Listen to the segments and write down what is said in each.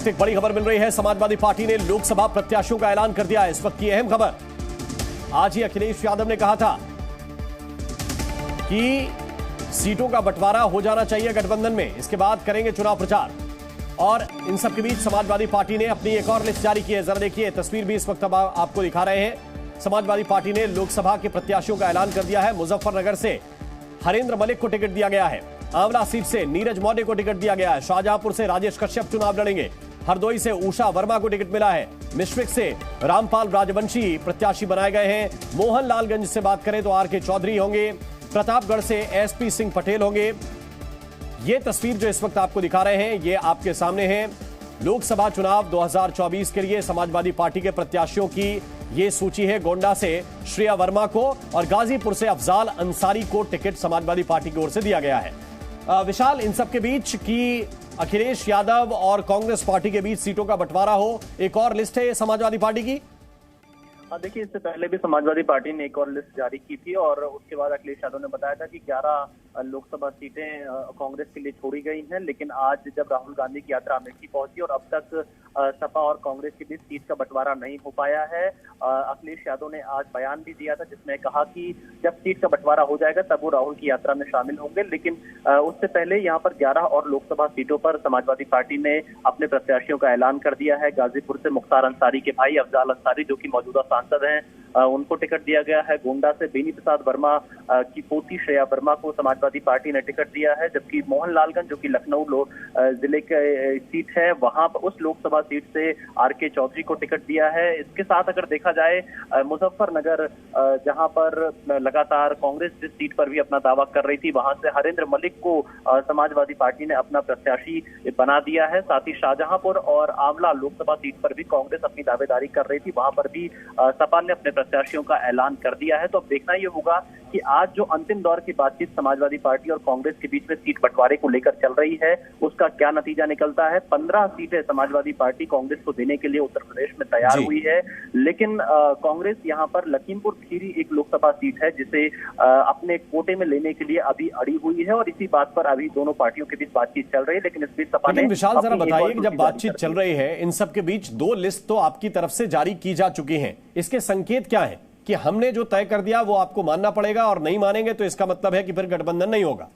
एक बड़ी खबर मिल रही है। समाजवादी पार्टी ने लोकसभा प्रत्याशियों का ऐलान कर दिया है। इस वक्त की अहम खबर, आज ही अखिलेश यादव ने कहा था कि सीटों का बंटवारा हो जाना चाहिए गठबंधन में, इसके बाद करेंगे चुनाव प्रचार। और इन सब के बीच समाजवादी पार्टी ने अपनी एक और लिस्ट जारी की है। जरा देखिए, तस्वीर भी इस वक्त आपको दिखा रहे हैं। समाजवादी पार्टी ने लोकसभा के प्रत्याशियों का ऐलान कर दिया है। मुजफ्फरनगर से हरेंद्र मलिक को टिकट दिया गया है। आंवला सीट से नीरज मौर्य को टिकट दिया गया है। शाहजहांपुर से राजेश कश्यप चुनाव लड़ेंगे। हरदोई से उषा वर्मा को टिकट मिला है। मिश्रिक से रामपाल राजवंशी प्रत्याशी बनाए गए हैं। मोहनलालगंज से बात करें तो आर.के. चौधरी होंगे। प्रतापगढ़ से एस.पी. सिंह पटेल होंगे। ये तस्वीर जो इस वक्त आपको दिखा रहे हैं, ये आपके सामने है। लोकसभा चुनाव 2024 के लिए समाजवादी पार्टी के प्रत्याशियों की ये सूची है। गोंडा से श्रेया वर्मा को और गाजीपुर से अफजाल अंसारी को टिकट समाजवादी पार्टी की ओर से दिया गया है। विशाल, इन सब के बीच की अखिलेश यादव और कांग्रेस पार्टी के बीच सीटों का बंटवारा हो, एक और लिस्ट है समाजवादी पार्टी की। देखिए, इससे पहले भी समाजवादी पार्टी ने एक और लिस्ट जारी की थी और उसके बाद अखिलेश यादव ने बताया था कि 11 लोकसभा सीटें कांग्रेस के लिए छोड़ी गई हैं। लेकिन आज जब राहुल गांधी की यात्रा अमेठी पहुंची और अब तक सपा और कांग्रेस के बीच सीट का बंटवारा नहीं हो पाया है। अखिलेश यादव ने आज बयान भी दिया था जिसमें कहा कि जब सीट का बंटवारा हो जाएगा तब वो राहुल की यात्रा में शामिल होंगे। लेकिन उससे पहले यहाँ पर 11 और लोकसभा सीटों पर समाजवादी पार्टी ने अपने प्रत्याशियों का ऐलान कर दिया है। गाजीपुर से मुख्तार अंसारी के भाई अफजाल अंसारी, जो कि मौजूदा सांसद हैं, उनको टिकट दिया गया है। गोंडा से बेनी प्रसाद वर्मा की पोती श्रेया वर्मा को समाजवादी पार्टी ने टिकट दिया है। जबकि मोहनलालगंज, जो कि लखनऊ जिले की सीट है, वहां पर उस लोकसभा सीट से आर.के. चौधरी को टिकट दिया है। इसके साथ अगर देखा जाए मुजफ्फरनगर, जहां पर लगातार कांग्रेस जिस सीट पर भी अपना दावा कर रही थी, वहां से हरेंद्र मलिक को समाजवादी पार्टी ने अपना प्रत्याशी बना दिया है। साथ ही शाहजहांपुर और आंवला लोकसभा सीट पर भी कांग्रेस अपनी दावेदारी कर रही थी, वहां पर भी सपा ने अपने प्रत्याशियों का ऐलान कर दिया है। तो अब देखना यह होगा कि आज जो अंतिम दौर की बातचीत समाजवादी पार्टी और कांग्रेस के बीच में सीट बंटवारे को लेकर चल रही है, उसका क्या नतीजा निकलता है। 15 सीटें समाजवादी पार्टी कांग्रेस को देने के लिए उत्तर प्रदेश में तैयार हुई है। लेकिन कांग्रेस यहाँ पर लखीमपुर खीरी एक लोकसभा सीट है जिसे अपने कोटे में लेने के लिए अभी अड़ी हुई है और इसी बात पर अभी दोनों पार्टियों के बीच बातचीत चल रही है। लेकिन इस बीच सपा ने, विशाल जरा बताइए कि जब बातचीत चल रही है, इन सब के बीच 2 लिस्ट तो आपकी तरफ से जारी की जा चुकी हैं, इसके संकेत क्या है कि हमने जो तय कर दिया वो आपको मानना पड़ेगा और नहीं मानेंगे तो इसका मतलब है कि फिर गठबंधन नहीं होगा?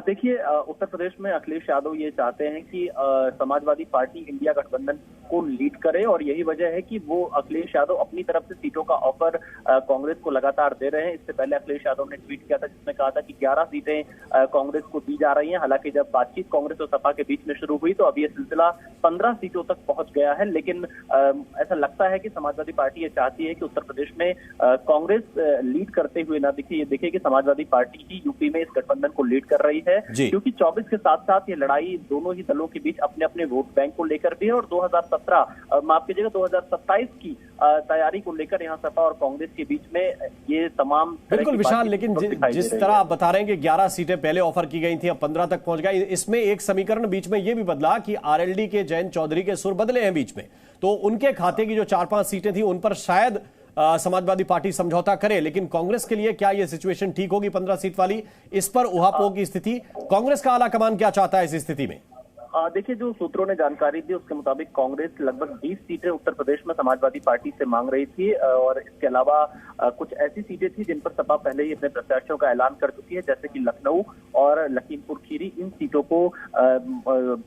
देखिए, उत्तर प्रदेश में अखिलेश यादव ये चाहते हैं कि समाजवादी पार्टी इंडिया गठबंधन को लीड करे और यही वजह है कि वो अखिलेश यादव अपनी तरफ से सीटों का ऑफर कांग्रेस को लगातार दे रहे हैं। इससे पहले अखिलेश यादव ने ट्वीट किया था जिसमें कहा था कि 11 सीटें कांग्रेस को दी जा रही हैं। हालांकि जब बातचीत कांग्रेस और सपा के बीच में शुरू हुई तो अब ये सिलसिला 15 सीटों तक पहुंच गया है। लेकिन ऐसा लगता है कि समाजवादी पार्टी ये चाहती है कि उत्तर प्रदेश में कांग्रेस लीड करते हुए ना दिखे, ये दिखे कि समाजवादी पार्टी ही यूपी में इस गठबंधन को लीड कर रही है। क्योंकि 24 के साथ साथ ये लड़ाई दोनों ही दलों के बीच अपने अपने वोट बैंक को लेकर भी है और 2027 की तैयारी को लेकर यहाँ सपा और कांग्रेस के बीच में ये तमाम। बिल्कुल विशाल, लेकिन जिस तरह आप बता रहे हैं कि 11 सीटें पहले ऑफर की गई थी, अब 15 तक पहुंच गई, इसमें एक समीकरण बीच में ये भी बदला कि आरएलडी के जयंत चौधरी के सुर बदले हैं बीच में, तो उनके खाते की जो 4-5 सीटें थी उन पर शायद समाजवादी पार्टी समझौता करे। लेकिन कांग्रेस के लिए क्या यह सिचुएशन ठीक होगी 15 सीट वाली? इस पर उहापोह की स्थिति, कांग्रेस का आला कमान क्या चाहता है इस स्थिति में? देखिए, जो सूत्रों ने जानकारी दी उसके मुताबिक कांग्रेस लगभग 20 सीटें उत्तर प्रदेश में समाजवादी पार्टी से मांग रही थी और इसके अलावा कुछ ऐसी सीटें थी जिन पर सपा पहले ही अपने प्रत्याशियों का ऐलान कर चुकी है, जैसे कि लखनऊ और लखीमपुर खीरी। इन सीटों को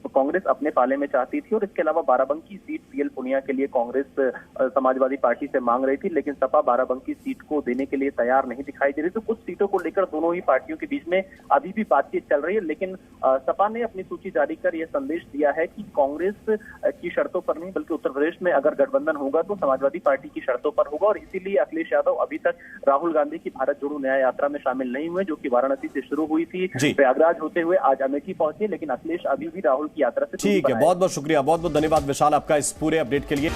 कांग्रेस अपने पाले में चाहती थी और इसके अलावा बाराबंकी सीट पीएल पुनिया के लिए कांग्रेस समाजवादी पार्टी से मांग रही थी। लेकिन सपा बाराबंकी सीट को देने के लिए तैयार नहीं दिखाई दे रही। तो कुछ सीटों को लेकर दोनों ही पार्टियों के बीच में अभी भी बातचीत चल रही है। लेकिन सपा ने अपनी सूची जारी कर यह संदेश दिया है कि कांग्रेस की शर्तों पर नहीं बल्कि उत्तर प्रदेश में अगर गठबंधन होगा तो समाजवादी पार्टी की शर्तों पर होगा। और इसीलिए अखिलेश यादव अभी तक राहुल गांधी की भारत जोड़ो न्याय यात्रा में शामिल नहीं हुए, जो कि वाराणसी से शुरू हुई थी, प्रयागराज होते हुए आज अमेठी पहुंचे। लेकिन अखिलेश अभी भी राहुल की यात्रा से ठीक है। बहुत बहुत शुक्रिया, बहुत बहुत धन्यवाद विशाल आपका इस पूरे अपडेट के लिए।